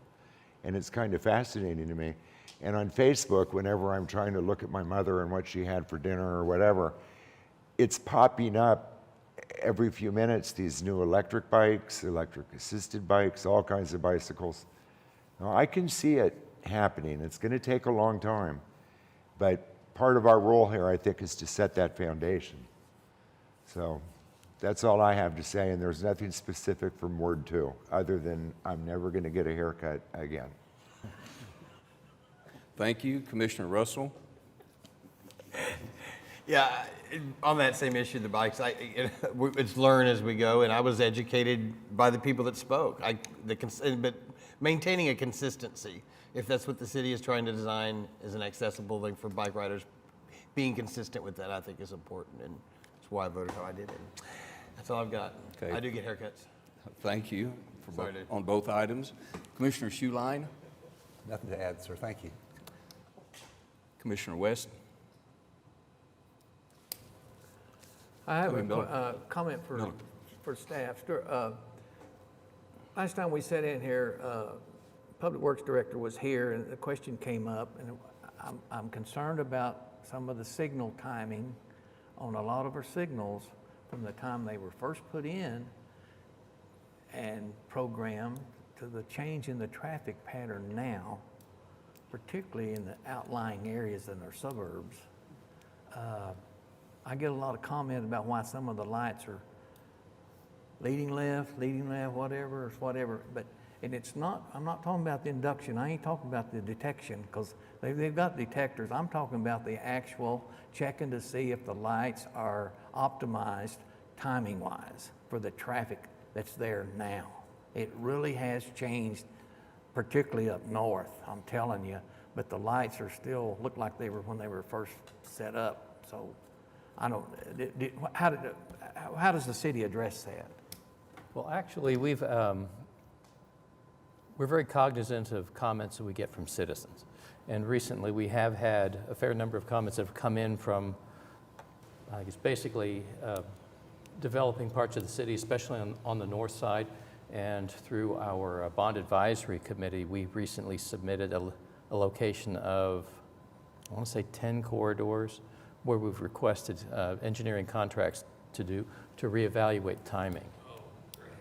And it's kind of fascinating to me. And on Facebook, whenever I'm trying to look at my mother and what she had for dinner or whatever, it's popping up every few minutes, these new electric bikes, electric assisted bikes, all kinds of bicycles. Now, I can see it happening. It's going to take a long time. But part of our role here, I think, is to set that foundation. So that's all I have to say, and there's nothing specific from Ward 2, other than I'm never going to get a haircut again. Thank you. Commissioner Russell. Yeah, on that same issue, the bikes, it's learn as we go, and I was educated by the people that spoke. But maintaining a consistency, if that's what the city is trying to design as an accessible thing for bike riders, being consistent with that, I think, is important, and that's why I voted how I did. And that's all I've got. Okay. I do get haircuts. Thank you on both items. Commissioner Schuline. Nothing to add, sir. Thank you. Commissioner West. I have a comment for staff. Last time we sat in here, Public Works Director was here, and the question came up, and I'm concerned about some of the signal timing on a lot of our signals from the time they were first put in and programmed to the change in the traffic pattern now, particularly in the outlying areas in our suburbs. I get a lot of comment about why some of the lights are leading left, whatever, but, and it's not, I'm not talking about the induction, I ain't talking about the detection, because they've got detectors. I'm talking about the actual checking to see if the lights are optimized timing-wise for the traffic that's there now. It really has changed, particularly up north, I'm telling you, but the lights are still, look like they were when they were first set up, so I don't, how does the city address that? Well, actually, we're very cognizant of comments that we get from citizens. And recently, we have had a fair number of comments that have come in from, I guess, basically developing parts of the city, especially on the north side. And through our bond advisory committee, we recently submitted a location of, I want to say 10 corridors, where we've requested engineering contracts to reevaluate timing.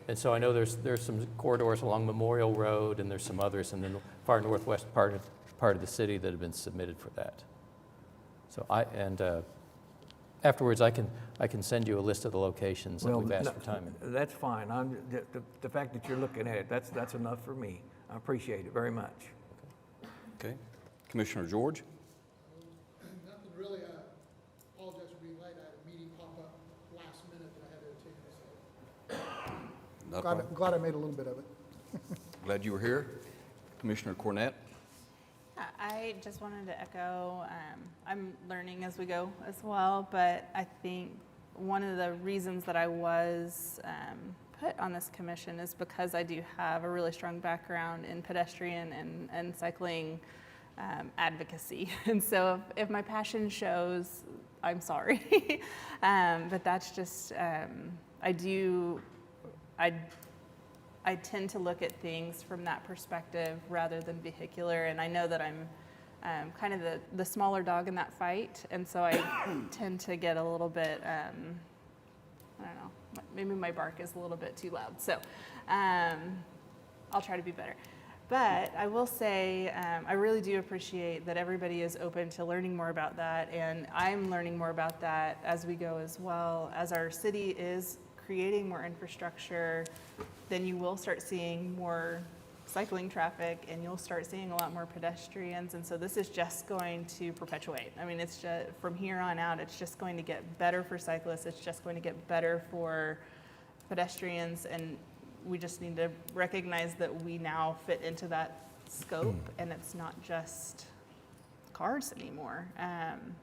And so I know there's some corridors along Memorial Road, and there's some others in the far northwest part of the city that have been submitted for that. So afterwards I can send you a list of the locations that we've asked for timing. That's fine. The fact that you're looking at it, that's enough for me. I appreciate it very much. Okay. Commissioner George? Nothing really. I apologize for being late. I had a meeting pop up last minute that I had to attend. So glad I made a little bit of it. Glad you were here. Commissioner Cornett? I just wanted to echo, I'm learning as we go as well, but I think one of the reasons that I was put on this commission is because I do have a really strong background in pedestrian and cycling advocacy. And so if my passion shows, I'm sorry. But that's just, I tend to look at things from that perspective rather than vehicular, and I know that I'm kind of the smaller dog in that fight, and so I tend to get a little bit, I don't know, maybe my bark is a little bit too loud, so I'll try to be better. But I will say, I really do appreciate that everybody is open to learning more about that, and I'm learning more about that as we go as well. As our city is creating more infrastructure, then you will start seeing more cycling traffic, and you'll start seeing a lot more pedestrians, and so this is just going to perpetuate. I mean, it's just, from here on out, it's just going to get better for cyclists, it's just going to get better for pedestrians, and we just need to recognize that we now fit into that scope, and it's not just cars anymore,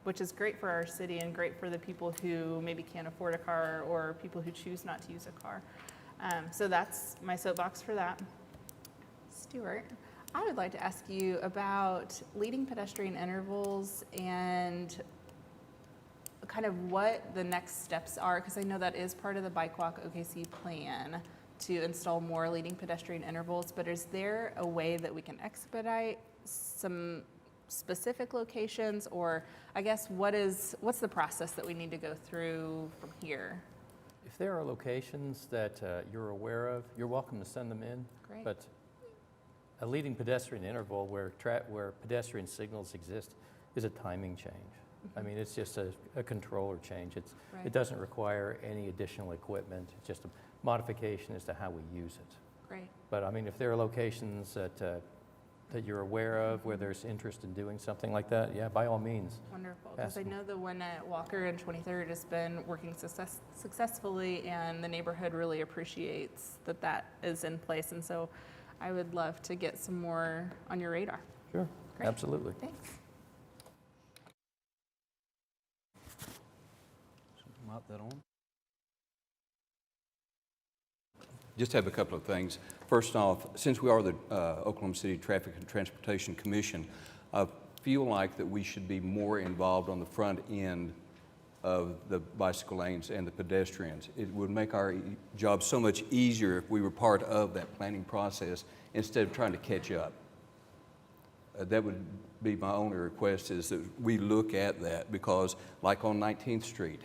which is great for our city and great for the people who maybe can't afford a car or people who choose not to use a car. So that's my soapbox for that. Stuart, I would like to ask you about leading pedestrian intervals and kind of what the next steps are, because I know that is part of the Bike Walk OKC plan to install more leading pedestrian intervals, but is there a way that we can expedite some specific locations, or I guess what's the process that we need to go through from here? If there are locations that you're aware of, you're welcome to send them in. Great. But a leading pedestrian interval where pedestrian signals exist is a timing change. I mean, it's just a controller change. Right. It doesn't require any additional equipment. It's just a modification as to how we use it. Great. But I mean, if there are locations that you're aware of where there's interest in doing something like that, yeah, by all means. Wonderful, because I know the one at Walker and 23rd has been working successfully, and the neighborhood really appreciates that is in place, and so I would love to get some more on your radar. Sure, Great. absolutely. Thanks. Mount that on. Just have a couple of things. First off, since we are the Oklahoma City Traffic and Transportation Commission, I feel like that we should be more involved on the front end of the bicycle lanes and the pedestrians. It would make our job so much easier if we were part of that planning process instead of trying to catch up. That would be my only request, is that we look at that, because like on 19th Street,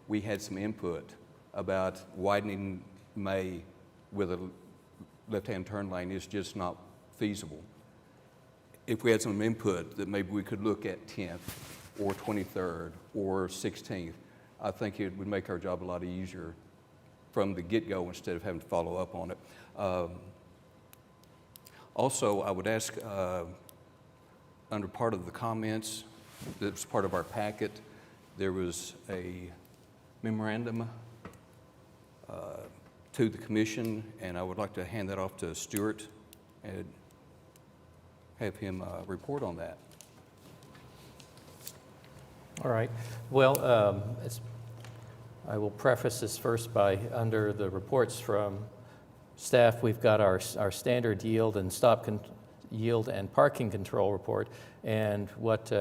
we had some input about widening May with a left-hand turn lane is just not feasible. If we had some input that maybe we could look at 10th or 23rd or 16th, I think it would make our job a lot easier from the get-go instead of having to follow up on it. Also, I would ask, under part of the comments, that was part of our packet, there was a memorandum to the commission, and I would like to hand that off to Stuart and have him report on that. All right. Well, I will preface this first by, under the reports from staff, we've got our standard yield and yield and parking control report. And what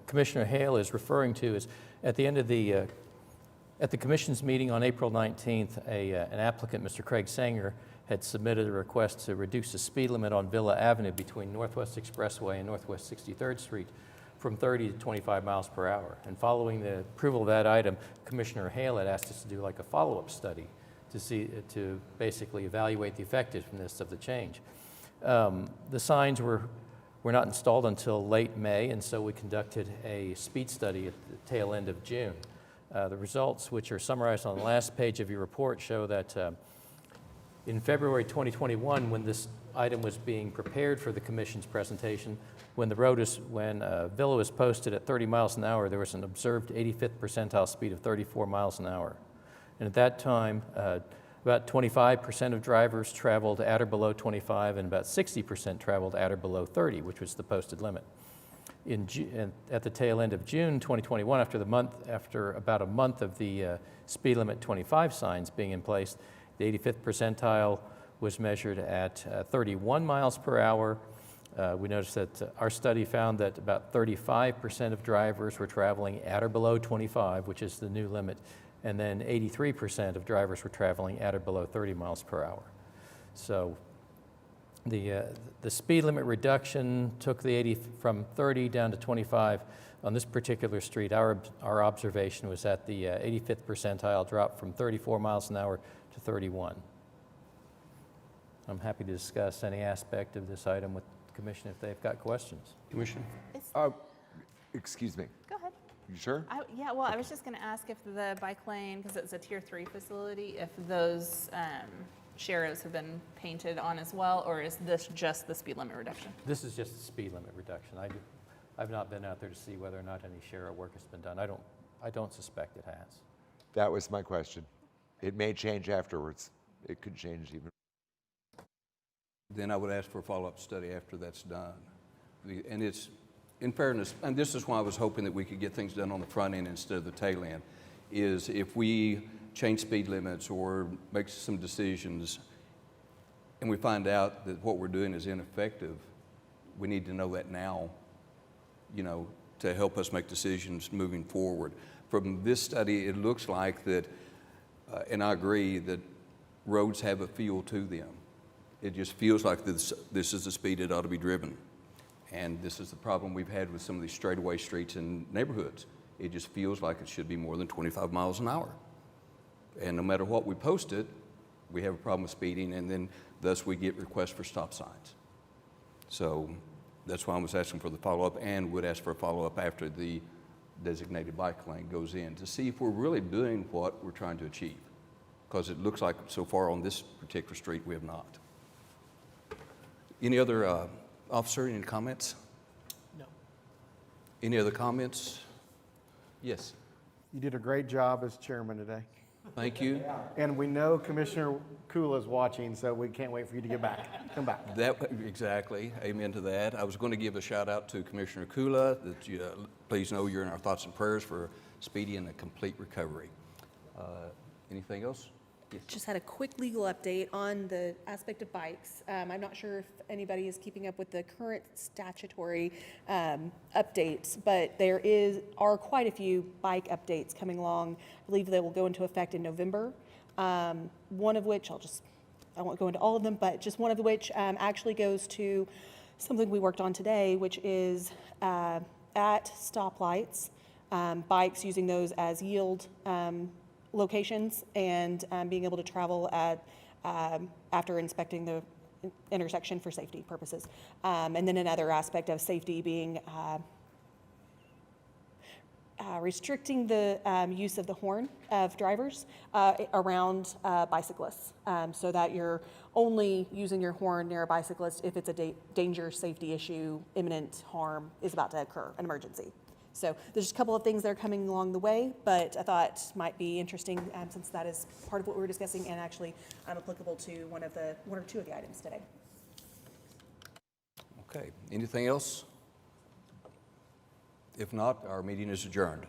Commissioner Hale is referring to is at the end of at the commission's meeting on April 19th, an applicant, Mr. Craig Sanger, had submitted a request to reduce the speed limit on Villa Avenue between Northwest Expressway and Northwest 63rd Street from 30 to 25 miles per hour. And following the approval of that item, Commissioner Hale had asked us to do like a follow-up study to basically evaluate the effectiveness of the change. The signs were not installed until late May, and so we conducted a speed study at the tail end of June. The results, which are summarized on the last page of your report, show that in February 2021, when this item was being prepared for the commission's presentation, when Villa was posted at 30 miles an hour, there was an observed 85th percentile speed of 34 miles an hour. And at that time, about 25% of drivers traveled at or below 25, and about 60% traveled at or below 30, which was the posted limit. At the tail end of June 2021, after about a month of the speed limit 25 signs being in place, the 85th percentile was measured at 31 miles per hour. We noticed that our study found that about 35% of drivers were traveling at or below 25, which is the new limit, and then 83% of drivers were traveling at or below 30 miles per hour. So the speed limit reduction took the 80 from 30 down to 25 on this particular street. Our observation was that the 85th percentile dropped from 34 miles an hour to 31. I'm happy to discuss any aspect of this item with the commission if they've got questions. Commissioner? Excuse me. Go ahead. You sure? Yeah, well, I was just going to ask if the bike lane, because it's a Tier 3 facility, if those sharrows have been painted on as well, or is this just the speed limit reduction? This is just the speed limit reduction. I've not been out there to see whether or not any sharrow work has been done. I don't suspect it has. That was my question. It may change afterwards. It could change even. Then I would ask for a follow-up study after that's done. And it's, in fairness, and this is why I was hoping that we could get things done on the front end instead of the tail end, is if we change speed limits or make some decisions and we find out that what we're doing is ineffective, we need to know that now, to help us make decisions moving forward. From this study, it looks like that, and I agree, that roads have a feel to them. It just feels like this is the speed it ought to be driven. And this is the problem we've had with some of these straightaway streets in neighborhoods. It just feels like it should be more than 25 miles an hour. And no matter what we post it, we have a problem with speeding, and then thus we get requests for stop signs. So that's why I was asking for the follow-up, and would ask for a follow-up after the designated bike lane goes in to see if we're really doing what we're trying to achieve. Because it looks like so far on this particular street we have not. Any other officer, any comments? No. Any other comments? Yes. You did a great job as chairman today. Thank you. And we know Commissioner Kula is watching, so we can't wait for you to get back. Come back. Exactly. Amen to that. I was going to give a shout out to Commissioner Kula that you please know you're in our thoughts and prayers for speedy and a complete recovery. Anything else? Yes. Just had a quick legal update on the aspect of bikes. I'm not sure if anybody is keeping up with the current statutory updates, but there are quite a few bike updates coming along. I believe they will go into effect in November. One of which, I won't go into all of them, but just one of which actually goes to something we worked on today, which is at stoplights, bikes using those as yield locations, and being able to travel at after inspecting the intersection for safety purposes. And then another aspect of safety being restricting the use of the horn of drivers around bicyclists, so that you're only using your horn near a bicyclist if it's a danger, safety issue, imminent harm is about to occur, an emergency. So there's just a couple of things that are coming along the way, but I thought might be interesting since that is part of what we were discussing and actually applicable to one or two of the items today. Okay, anything else? If not, our meeting is adjourned.